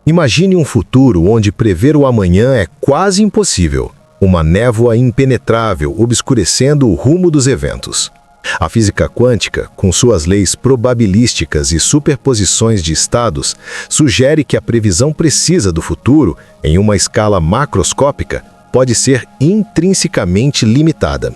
Imagine um futuro onde prever o amanhã é quase impossível. Uma névoa impenetrável obscurecendo o rumo dos eventos. A física quântica, com suas leis probabilísticas e superposições de estados, sugere que a previsão precisa do futuro, em uma escala macroscópica, pode ser intrinsecamente limitada.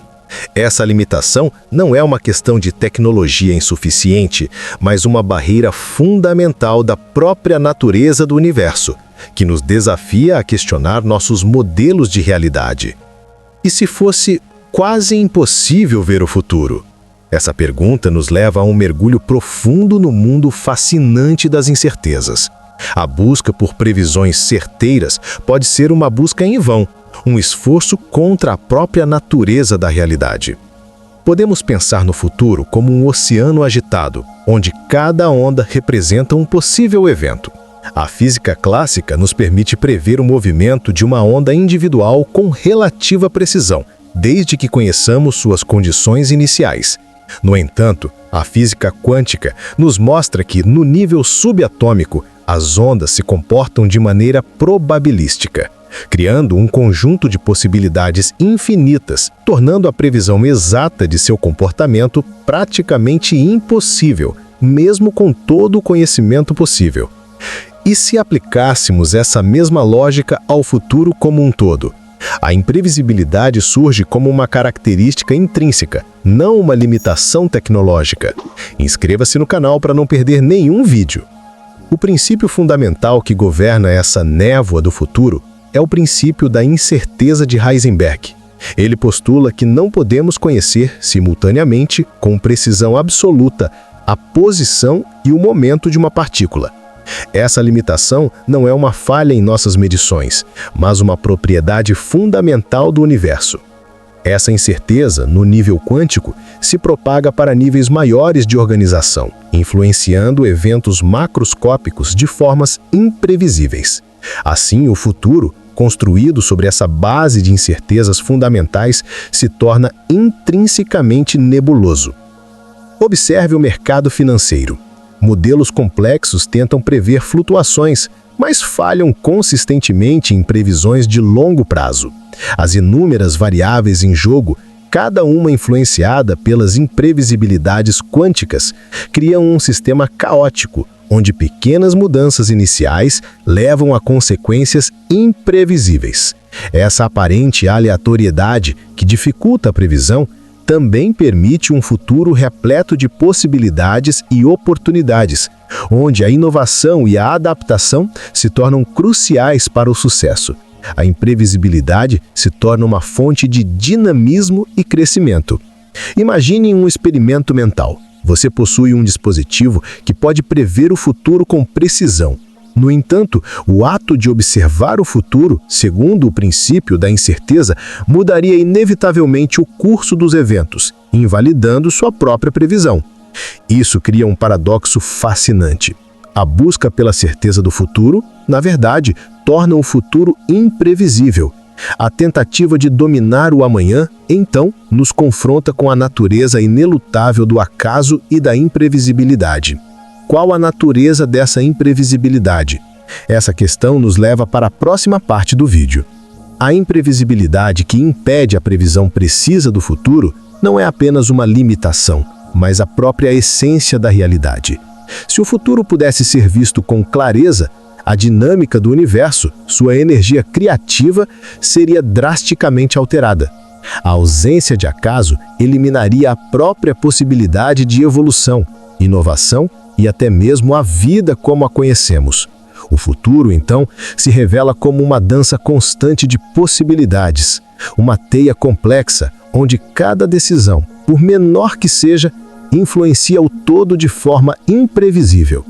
Essa limitação não é uma questão de tecnologia insuficiente, mas uma barreira fundamental da própria natureza do universo, que nos desafia a questionar nossos modelos de realidade. E se fosse quase impossível ver o futuro? Essa pergunta nos leva a um mergulho profundo no mundo fascinante das incertezas. A busca por previsões certeiras pode ser uma busca em vão, um esforço contra a própria natureza da realidade. Podemos pensar no futuro como um oceano agitado, onde cada onda representa um possível evento. A física clássica nos permite prever o movimento de uma onda individual com relativa precisão, desde que conheçamos suas condições iniciais. No entanto, a física quântica nos mostra que, no nível subatômico, as ondas se comportam de maneira probabilística, criando um conjunto de possibilidades infinitas, tornando a previsão exata de seu comportamento praticamente impossível, mesmo com todo o conhecimento possível. E se aplicássemos essa mesma lógica ao futuro como um todo? A imprevisibilidade surge como uma característica intrínseca, não uma limitação tecnológica. Inscreva-se no canal para não perder nenhum vídeo. O princípio fundamental que governa essa névoa do futuro é o princípio da incerteza de Heisenberg. Ele postula que não podemos conhecer, simultaneamente, com precisão absoluta, a posição e o momento de uma partícula. Essa limitação não é uma falha em nossas medições, mas uma propriedade fundamental do universo. Essa incerteza, no nível quântico, se propaga para níveis maiores de organização, influenciando eventos macroscópicos de formas imprevisíveis. Assim, o futuro, construído sobre essa base de incertezas fundamentais, se torna intrinsecamente nebuloso. Observe o mercado financeiro. Modelos complexos tentam prever flutuações, mas falham consistentemente em previsões de longo prazo. As inúmeras variáveis em jogo, cada uma influenciada pelas imprevisibilidades quânticas, criam um sistema caótico, onde pequenas mudanças iniciais levam a consequências imprevisíveis. Essa aparente aleatoriedade, que dificulta a previsão, também permite um futuro repleto de possibilidades e oportunidades, onde a inovação e a adaptação se tornam cruciais para o sucesso. A imprevisibilidade se torna uma fonte de dinamismo e crescimento. Imagine um experimento mental. Você possui um dispositivo que pode prever o futuro com precisão. No entanto, o ato de observar o futuro, segundo o princípio da incerteza, mudaria inevitavelmente o curso dos eventos, invalidando sua própria previsão. Isso cria um paradoxo fascinante. A busca pela certeza do futuro, na verdade, torna o futuro imprevisível. A tentativa de dominar o amanhã, então, nos confronta com a natureza inelutável do acaso e da imprevisibilidade. Qual a natureza dessa imprevisibilidade? Essa questão nos leva para a próxima parte do vídeo. A imprevisibilidade que impede a previsão precisa do futuro não é apenas uma limitação, mas a própria essência da realidade. Se o futuro pudesse ser visto com clareza, a dinâmica do universo, sua energia criativa, seria drasticamente alterada. A ausência de acaso eliminaria a própria possibilidade de evolução, inovação e até mesmo a vida como a conhecemos. O futuro, então, se revela como uma dança constante de possibilidades, uma teia complexa, onde cada decisão, por menor que seja, influencia o todo de forma imprevisível.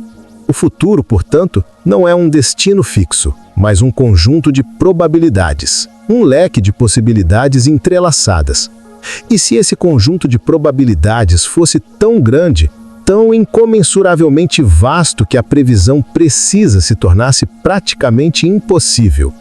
O futuro, portanto, não é um destino fixo, mas um conjunto de probabilidades, um leque de possibilidades entrelaçadas. E se esse conjunto de probabilidades fosse tão grande, tão incomensuravelmente vasto que a previsão precisa se tornasse praticamente impossível?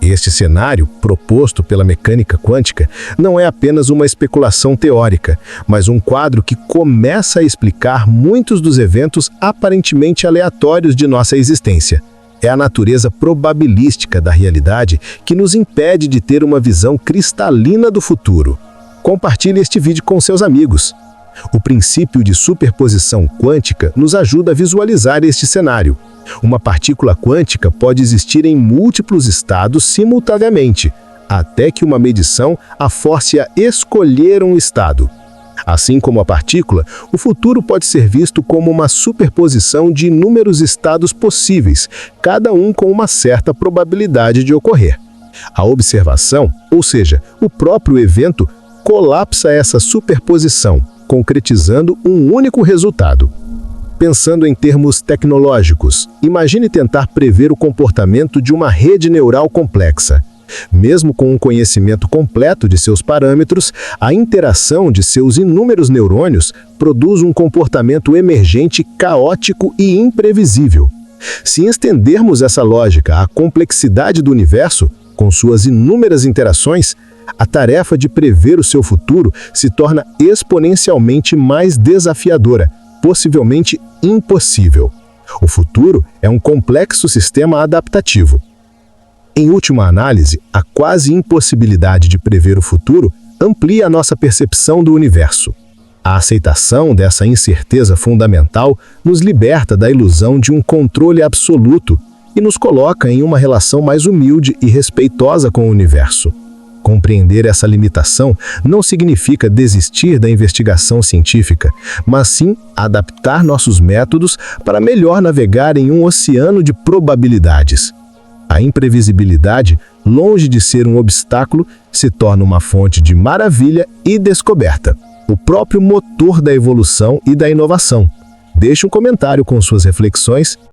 Este cenário, proposto pela mecânica quântica, não é apenas uma especulação teórica, mas um quadro que começa a explicar muitos dos eventos aparentemente aleatórios de nossa existência. É a natureza probabilística da realidade que nos impede de ter uma visão cristalina do futuro. Compartilhe este vídeo com seus amigos. O princípio de superposição quântica nos ajuda a visualizar este cenário. Uma partícula quântica pode existir em múltiplos estados simultaneamente, até que uma medição a force a escolher um estado. Assim como a partícula, o futuro pode ser visto como uma superposição de inúmeros estados possíveis, cada um com uma certa probabilidade de ocorrer. A observação, ou seja, o próprio evento, colapsa essa superposição, concretizando um único resultado. Pensando em termos tecnológicos, imagine tentar prever o comportamento de uma rede neural complexa. Mesmo com um conhecimento completo de seus parâmetros, a interação de seus inúmeros neurônios produz um comportamento emergente caótico e imprevisível. Se estendermos essa lógica à complexidade do universo, com suas inúmeras interações, a tarefa de prever o seu futuro se torna exponencialmente mais desafiadora, possivelmente impossível. O futuro é um complexo sistema adaptativo. Em última análise, a quase impossibilidade de prever o futuro amplia a nossa percepção do universo. A aceitação dessa incerteza fundamental nos liberta da ilusão de um controle absoluto e nos coloca em uma relação mais humilde e respeitosa com o universo. Compreender essa limitação não significa desistir da investigação científica, mas sim adaptar nossos métodos para melhor navegar em um oceano de probabilidades. A imprevisibilidade, longe de ser um obstáculo, se torna uma fonte de maravilha e descoberta, o próprio motor da evolução e da inovação. Deixe um comentário com suas reflexões